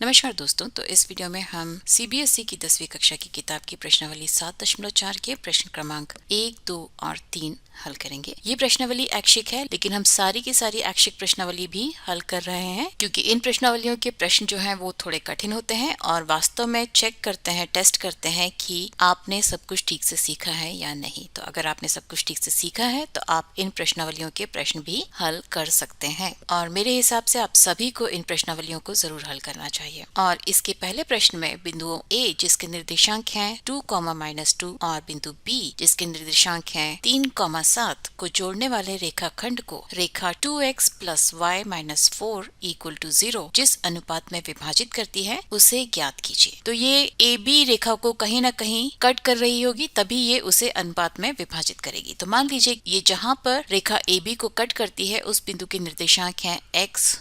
नमस्कार दोस्तों, तो इस वीडियो में हम सीबीएसई की 10वीं कक्षा की किताब की प्रश्नावली 7.4 के प्रश्न क्रमांक 1, 2 और 3 हल करेंगे। ये प्रश्नावली ऐच्छिक है, लेकिन हम सारी की सारी ऐच्छिक प्रश्नावली भी हल कर रहे हैं क्योंकि इन प्रश्नावलियों के प्रश्न जो हैं वो थोड़े कठिन होते हैं और वास्तव में चेक करते हैं, टेस्ट करते हैं कि आपने सब कुछ ठीक से सीखा है या नहीं। तो अगर आपने सब कुछ ठीक से सीखा है तो आप इन प्रश्नावलियों के प्रश्न भी हल कर सकते हैं और मेरे हिसाब से आप सभी को इन प्रश्नावलियों को जरूर हल करना चाहिए। और इसके पहले प्रश्न में बिंदुओं A जिसके निर्देशांक हैं 2, -2 और बिंदु B जिसके निर्देशांक हैं 3, 7 को जोड़ने वाले रेखाखंड को रेखा 2x + y - 4 = 0 जिस अनुपात में विभाजित करती है उसे ज्ञात कीजिए। तो ये AB रेखा को कहीं ना कहीं कट कर रही होगी, तभी ये उसे अनुपात में विभाजित करेगी। तो मान लीजिए ये जहाँ पर रेखा AB को कट करती है उस बिंदु के निर्देशांक हैं x,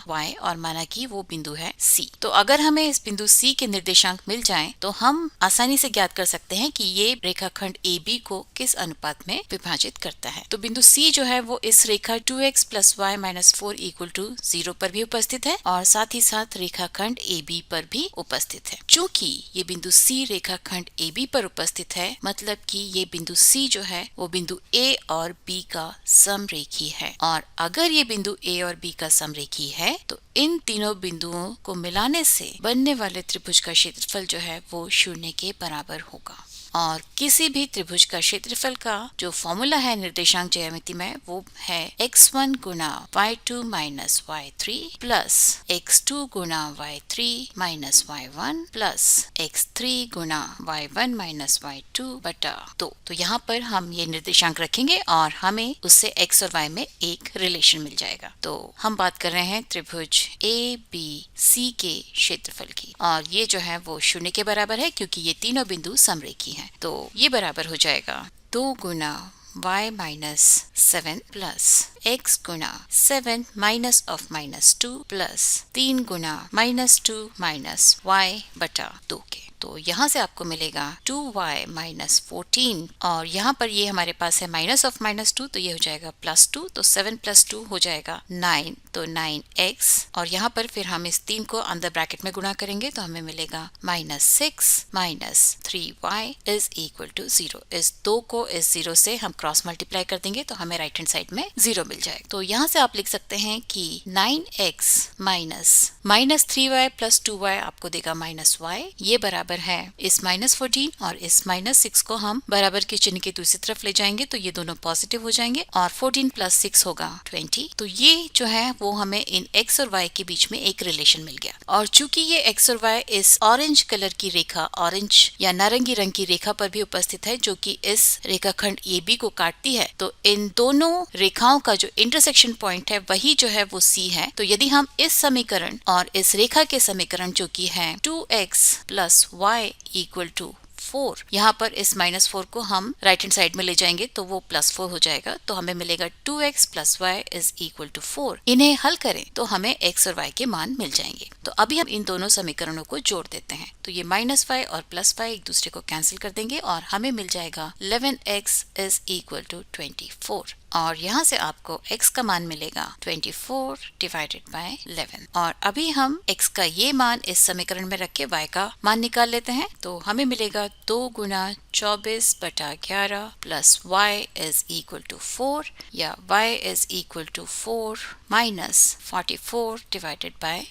y और माना कि वो बिंदु है C। तो अगर हमें इस बिंदु C के निर्देशांक मिल जाएं तो हम आसानी से ज्ञात कर सकते हैं कि ये रेखाखंड AB को किस अनुपात में विभाजित करता है। तो बिंदु C जो है वो इस रेखा 2x + y - 4 = 0 पर भी उपस्थित है और साथ ही साथ रेखाखंड AB पर भी उपस्थित है। चूंकि ये बिंदु C रेखाखंड AB पर उपस्थित है, मतलब कि ये बिंदु C जो है वो बिंदु A और B का समरेखी है और अगर ये बिंदु A और B का समरेखी है तो इन तीनों बिंदुओं को मिलाने से बनने वाले त्रिभुज का क्षेत्रफल जो है वो 0 के बराबर होगा। और किसी भी त्रिभुज का क्षेत्रफल का जो फॉर्मूला है निर्देशांक ज्यामिति में वो है x1 गुना y2 - y3 प्लस x2 गुना y3 - y1 प्लस x3 गुना y1 - y2 बटा 2। तो यहाँ पर हम ये निर्देशांक रखेंगे और हमें उससे x और y में एक रिलेशन मिल जाएगा। तो हम बात कर रहे हैं त्रिभुज ABC के क्षेत्रफल की और ये जो है वो 0 के बराबर है क्योंकि ये तीनों बिंदु समरेखी हैं। तो ये बराबर हो जाएगा 2 गुना y - 7 प्लस x गुना 7 -2 प्लस 3 गुना -2 y बटा 2 के। तो यहाँ से आपको मिलेगा 2y - 14 और यहाँ पर ये हमारे पास है -2 तो ये हो जाएगा +2, तो 7 + 2 हो जाएगा 9, तो 9x और यहाँ पर फिर हम इस 3 को अंदर ब्रैकेट में गुणा करेंगे तो हमें मिलेगा -6 - 3y = 0। इस 2 को इस 0 से हम क्रॉस मल्टीप्लाई कर देंगे तो हमें राइट हैंड साइड में 0 मिल जाएगा। तो यहाँ से आप लिख सकते हैं कि 9x - 3y + 2y आपको देगा -y, ये बराबर है इस -14 और इस -6 को हम बराबर के चिन्ह के दूसरी तरफ ले जाएंगे तो ये दोनों पॉजिटिव हो जाएंगे और 14 + 6 होगा 20। तो ये जो है वो हमें इन x और y के बीच में एक रिलेशन मिल गया और चूंकि ये x और y इस ऑरेंज कलर की रेखा, ऑरेंज या नारंगी रंग की रेखा पर भी उपस्थित है जो कि इस रेखाखंड AB को काटती है, तो इन दोनों रेखाओं का जो इंटरसेक्शन पॉइंट है वही जो है वो C है। तो यदि हम इस समीकरण और इस रेखा के समीकरण जो कि है 2x + y = 4, यहाँ पर इस -4 को हम राइट हैंड साइड में ले जाएंगे तो वो +4 हो जाएगा। तो हमें मिलेगा 2x + y = 4। इन्हें हल करें तो हमें x और y के मान मिल जाएंगे। तो अभी हम इन दोनों समीकरणों को जोड़ देते हैं तो ये -5 और +5 एक दूसरे को कैंसिल कर देंगे और हमें मिल जाएगा 11x = 24 और यहाँ से आपको x का मान मिलेगा 24 / 11 और अभी हम x का ये मान इस समीकरण में रख के y का मान निकाल लेते हैं तो हमें मिलेगा 2 गुना 24/11 प्लस y = 4 या y = 4 - 44 /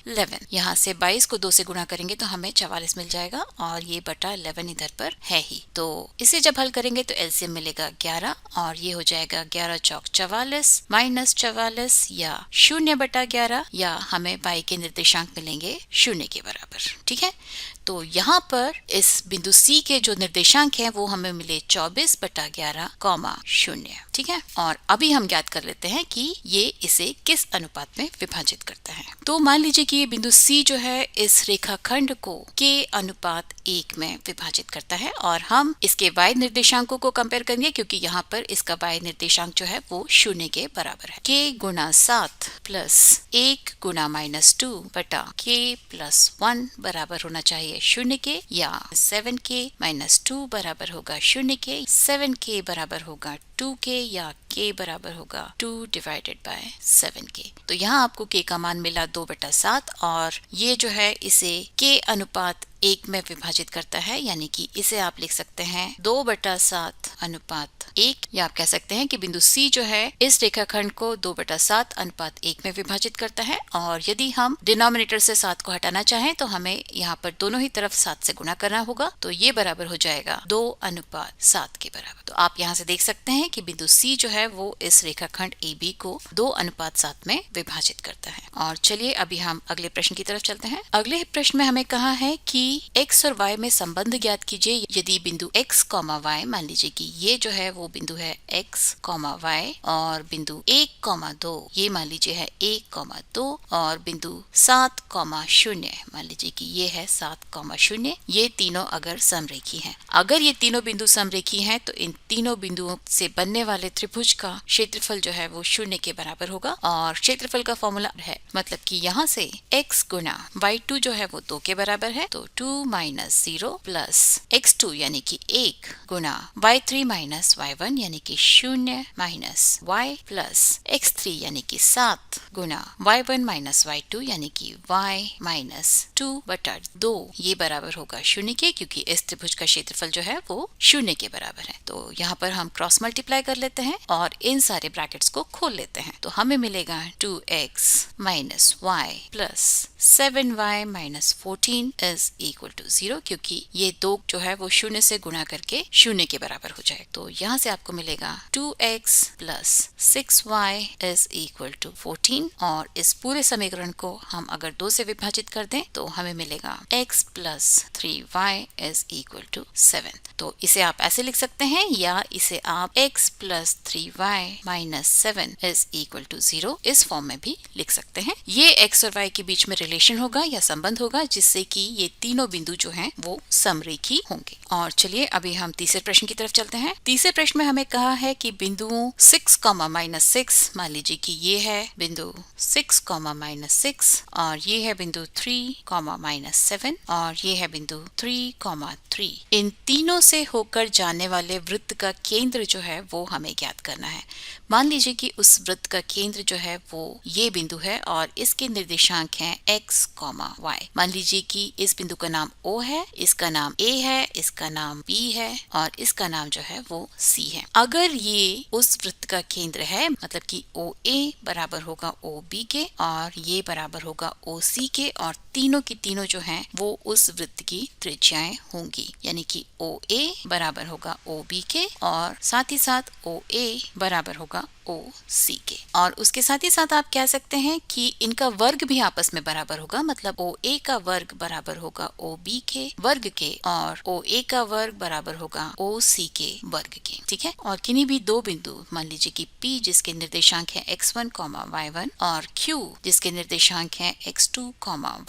11। यहाँ से 22 को 2 से गुणा करेंगे तो हमें 44 मिल जाएगा और ये बटा 11 इधर पर है ही। तो इसे जब हल करेंगे तो एलसीएम मिलेगा 11 और ये हो जाएगा 11 चौक 44 - 44 या 0/11 या हमें y के निर्देशांक मिलेंगे 0 के बराबर। ठीक है, तो यहाँ पर इस बिंदु C के जो निर्देशांक हैं वो हमें मिले 24/11, 0। ठीक है, और अभी हम ज्ञात कर लेते हैं कि ये इसे किस अनुपात में विभाजित करता है। तो मान लीजिए कि ये बिंदु C जो है इस रेखाखंड को k अनुपात 1 में विभाजित करता है और हम इसके y निर्देशांकों को कंपेयर करेंगे क्योंकि यहाँ पर इसका y निर्देशांक जो है है वो शून्य के बराबर है। k गुना 7 प्लस 1 गुना -2 बटा k प्लस 1 बराबर होना चाहिए शून्य के, या 7k माइनस 2 बराबर होगा शून्य के, 7k बराबर होगा 2k, या k बराबर होगा 2 डिवाइडेड बाय 7k। तो यहाँ आपको k का मान मिला 2/7 और ये जो है इसे k अनुपात 1 में विभाजित करता है, यानी कि इसे आप लिख सकते हैं 2/7 अनुपात 1, या आप कह सकते हैं कि बिंदु C जो है इस रेखाखंड को 2/7 अनुपात 1 में विभाजित करता है। और यदि हम डिनोमिनेटर से 7 को हटाना चाहें तो हमें यहाँ पर दोनों ही तरफ 7 से गुणा करना होगा, तो ये बराबर हो जाएगा 2/7 के बराबर। तो आप यहाँ से देख सकते हैं कि बिंदु C जो है वो इस रेखाखंड AB को 2/7 में विभाजित करता है। और चलिए अभी हम अगले प्रश्न की तरफ चलते हैं। अगले प्रश्न में हमें कहा है कि x और y में संबंध ज्ञात कीजिए यदि बिंदु x, y, मान लीजिए कि ये जो है वो बिंदु है x, y, और बिंदु 1, 2 ये मान लीजिए है 1, 2, और बिंदु 7, 0 मान लीजिए कि ये है 7, 0, ये तीनों अगर समरेखी हैं। अगर ये तीनों बिंदु समरेखी हैं तो इन तीनों बिंदुओं से बनने वाले त्रिभुज का क्षेत्रफल जो है वो 0 के बराबर होगा। और क्षेत्रफल का फॉर्मूला है, मतलब कि यहाँ से x गुना y2 जो है वो 2 के बराबर है, तो 2 माइनस 0 प्लस x2 यानी कि 1 गुना y3 माइनस y1 यानी कि 0 माइनस y प्लस x3 यानी कि 7 गुना y1 माइनस y2 यानी कि y माइनस 2/2 ये बराबर होगा 0 के, क्योंकि इस त्रिभुज का क्षेत्रफल जो है वो 0 के बराबर है। तो यहाँ पर हम क्रॉस मल्टीप्लाई कर लेते हैं और इन सारे ब्रैकेट्स को खोल लेते हैं, तो हमें मिलेगा 2x minus y plus 7y minus 14 is equal to 0, क्योंकि ये 2 जो है वो 0 से गुणा करके 0 के बराबर हो जाए। तो यहाँ से आपको मिलेगा 2x plus 6y is equal to 14, और इस पूरे समीकरण को हम अगर 2 से विभाजित कर दें तो हमें मिलेगा x plus 3y is equal to 7। तो इसे आप ऐसे लिख सकते हैं, या इसे आप x plus 3y minus 7 is equal to 0 इस फॉर्म में भी लिख सकते हैं। ये x और y के बीच में रिलेशन होगा या संबंध होगा जिससे कि ये तीनों बिंदु जो हैं वो समरेखी होंगे। और चलिए अभी हम तीसरे प्रश्न की तरफ चलते हैं। तीसरे प्रश्न में हमें कहा है कि बिंदुओं 6, -6 मान लीजिए कि ये है बिंदु 6, -6, और ये है बिंदु 3, -7, और ये है बिंदु 3, 3। इन तीनों से होकर जाने वाले वृत्त का केंद्र जो है वो हमें ज्ञात करना है। मान लीजिए कि उस वृत्त का केंद्र जो है वो ये बिंदु है और इसके निर्देशांक हैं x, y। मान लीजिए कि इस बिंदु का नाम O है, इसका नाम A है, इसका नाम B है, और इसका नाम जो है वो C है। अगर ये उस वृत्त का केंद्र है, मतलब कि OA बराबर होगा OB के और ये बराबर होगा OC के, और तीनों की तीनों जो हैं वो उस वृत्त की त्रिज्याएं होंगी, यानी कि OA बराबर होगा OB के और साथ ही साथ OA बराबर होगा OC के। और उसके साथ ही साथ आप कह सकते हैं कि इनका वर्ग भी आपस में बराबर होगा, मतलब OA का वर्ग बराबर होगा OB के वर्ग के और OA का वर्ग बराबर होगा OC के वर्ग के। ठीक है, और किन्हीं भी दो बिंदु, मान लीजिए कि P जिसके निर्देशांक है x1, y1 और Q जिसके निर्देशांक है x2,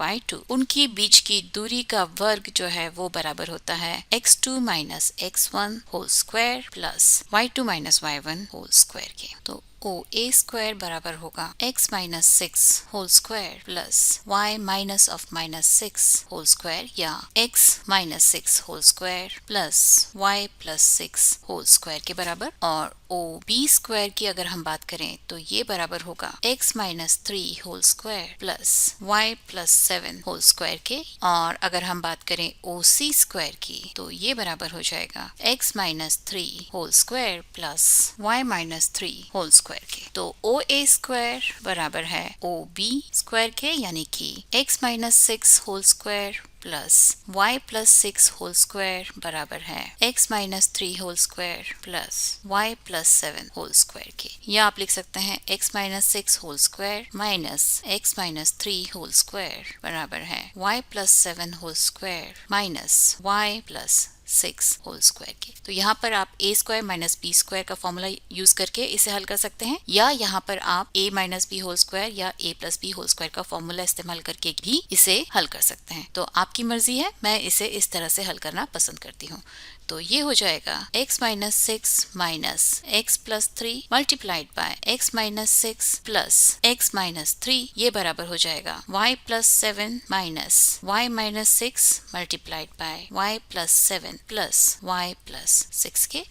y2, उनके बीच की दूरी का वर्ग जो है वो बराबर होता है x2 minus x1 whole square plus y2 minus y1 whole square के। तो OA स्क्वायर बराबर होगा x minus 6 whole square plus y minus of minus 6 whole square, या x minus 6 whole square plus y plus 6 whole square के बराबर। और OB square की अगर हम बात करें तो ये बराबर होगा x minus 3 whole square plus y plus 7 whole square के। और अगर हम बात करें OC स्क्वायर की तो ये बराबर हो जाएगा x minus 3 whole square plus y minus 3 whole square के। तो OA स्क्वायर बराबर है OB स्क्वायर के, यानी कि x minus 6 whole square plus y plus 6 whole square बराबर है x minus 3 whole square plus y plus 7 whole square के। या आप लिख सकते हैं x minus 6 whole square minus x minus 3 whole square बराबर है y plus 7 whole square minus y plus 6 whole square के। तो यहाँ पर आप a square minus b square का फॉर्मूला यूज करके इसे हल कर सकते हैं, या यहाँ पर आप a minus b whole square या a plus b whole square का फॉर्मूला इस्तेमाल करके भी इसे हल कर सकते हैं। तो आपकी मर्जी है, मैं इसे इस तरह से हल करना पसंद करती हूँ। तो ये हो जाएगा x minus 6 minus x plus 3 multiplied by x minus 6 plus x minus 3, ये बराबर हो जाएगा y plus 7 minus y minus 6 multiplied by y plus 7 plus y plus 6 के।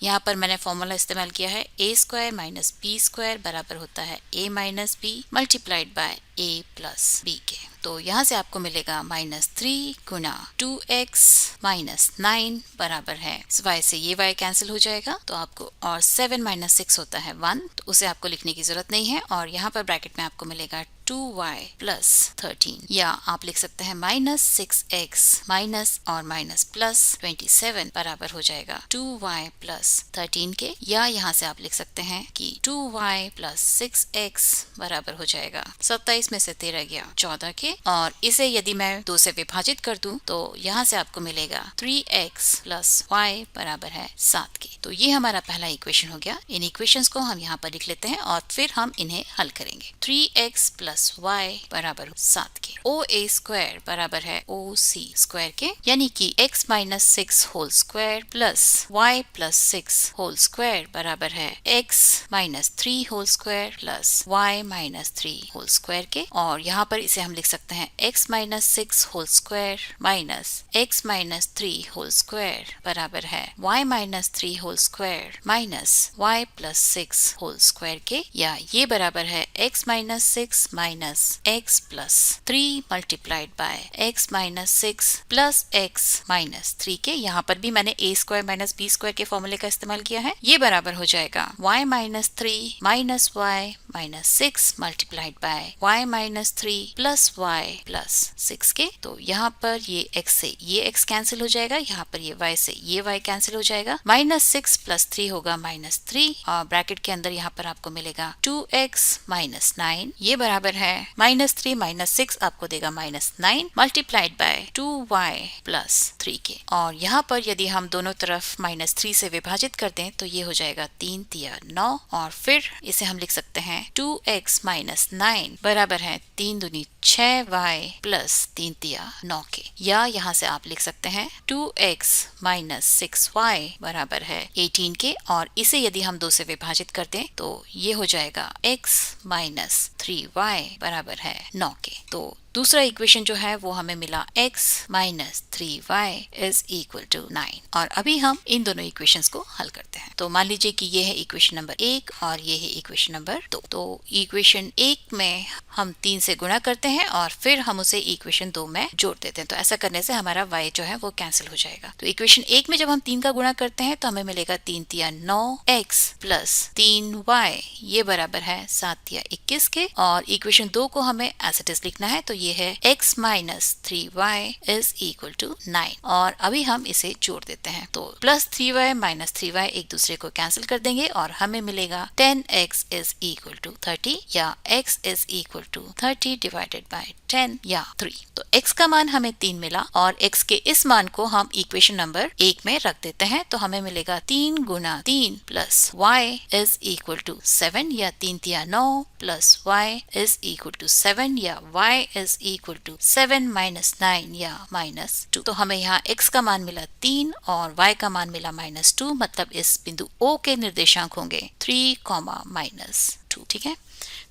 यहाँ पर मैंने फॉर्मूला इस्तेमाल किया है a square minus b square बराबर होता है a minus b multiplied by a plus b के। तो यहाँ से आपको मिलेगा माइनस 3 गुना 2x माइनस 9 बराबर है y से ये y कैंसिल हो जाएगा, तो आपको, और 7 माइनस 6 होता है 1, तो उसे आपको लिखने की जरूरत नहीं है। और यहाँ पर ब्रैकेट में आपको मिलेगा 2y प्लस 13, या आप लिख सकते हैं माइनस 6x माइनस और माइनस प्लस 27 बराबर हो जाएगा 2y प्लस 13 के, या यहाँ से आप लिख सकते हैं कि 2y प्लस 6x बराबर हो जाएगा 27 में से 13 गया 14 के, और इसे यदि मैं 2 से विभाजित कर दूं तो यहाँ से आपको मिलेगा 3x प्लस y बराबर है 7 के। तो ये हमारा पहला इक्वेशन हो गया। इन इक्वेशंस को हम यहाँ पर लिख लेते हैं और फिर हम इन्हें हल करेंगे। 3x प्लस y बराबर 7 के। OA स्क्वायर बराबर है OC स्क्वायर के, यानी कि x minus 6 whole square plus y plus 6 whole square बराबर है x minus 3 whole square plus y minus 3 whole square के। और यहाँ पर इसे हम लिख सकते हैं x minus 6 whole square minus x minus 3 whole square बराबर है y minus 3 whole square minus y plus 6 whole square के, या ये बराबर है x minus 6 minus x plus 3 multiplied by x minus 6 plus x minus 3 के। यहाँ पर भी मैंने a square minus b square के फॉर्मूले का इस्तेमाल किया है। ये बराबर हो जाएगा y minus 3 minus y minus 6 multiplied by y minus 3 plus y plus 6 के। तो यहाँ पर ये x से ये x कैंसिल हो जाएगा, यहाँ पर ये y से ये y कैंसिल हो जाएगा। माइनस 6 प्लस 3 होगा माइनस 3, और ब्रैकेट के अंदर यहाँ पर आपको मिलेगा 2x माइनस 9, ये बराबर है माइनस 3 माइनस 6 आपको देगा minus 9 multiplied by 2y plus 3 के। और यहाँ पर यदि हम दोनों तरफ माइनस 3 से विभाजित कर दें तो ये हो जाएगा 3 तिया 9, और फिर इसे हम लिख सकते हैं 2x माइनस 9 बराबर है 3 दूनी 6y प्लस 3 तिया 9 के, या यहाँ से आप लिख सकते हैं 2x माइनस 6y बराबर है 18 के। और इसे यदि हम 2 से विभाजित कर दें तो ये हो जाएगा x माइनस 3y बराबर है 9 के। तो दूसरा इक्वेशन जो है वो हमें मिला x minus 3y is equal to 9। और अभी हम इन दोनों इक्वेशंस को हल करते हैं। तो मान लीजिए कि ये है इक्वेशन नंबर 1 और ये है इक्वेशन नंबर 2। तो इक्वेशन 1 में हम 3 से गुणा करते हैं और फिर हम उसे इक्वेशन 2 में जोड़ देते हैं। तो ऐसा करने से हमारा y जो है वो कैंसिल हो जाएगा। तो इक्वेशन 1 में जब हम 3 का गुणा करते हैं तो हमें मिलेगा 3 तिया 9x प्लस 3y, ये बराबर है 7 तिया 21 के। और इक्वेशन 2 को हमें एज इट इज लिखना है, तो ये है x minus 3y is equal to 9। और अभी हम इसे जोड़ देते हैं, तो प्लस 3y माइनस 3y एक दूसरे को कैंसिल कर देंगे और हमें मिलेगा 10x इज इक्वल टू 30, या x is equal to 30 divided by 10 या 3। तो x का मान हमें 3 मिला और x के इस मान को हम इक्वेशन नंबर 1 में रख देते हैं, तो हमें मिलेगा 3 गुना 3 plus y is equal to 7, या 3 तिया 9 plus y is equal to 7, या y is equal to 7 minus 9 या माइनस 2। तो हमें यहाँ x का मान मिला 3 और y का मान मिला -2, मतलब इस बिंदु O के निर्देशांक होंगे 3, -2। ठीक है,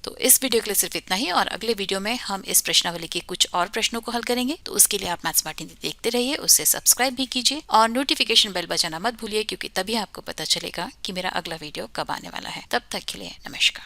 तो इस वीडियो के लिए सिर्फ इतना ही, और अगले वीडियो में हम इस प्रश्नावली के कुछ और प्रश्नों को हल करेंगे। तो उसके लिए आप मैथ्स मार्टिन देखते रहिए, उससे सब्सक्राइब भी कीजिए और नोटिफिकेशन बेल बजाना मत भूलिए, क्योंकि तभी आपको पता चलेगा कि मेरा अगला वीडियो कब आने वाला है। तब तक के लिए नमस्कार।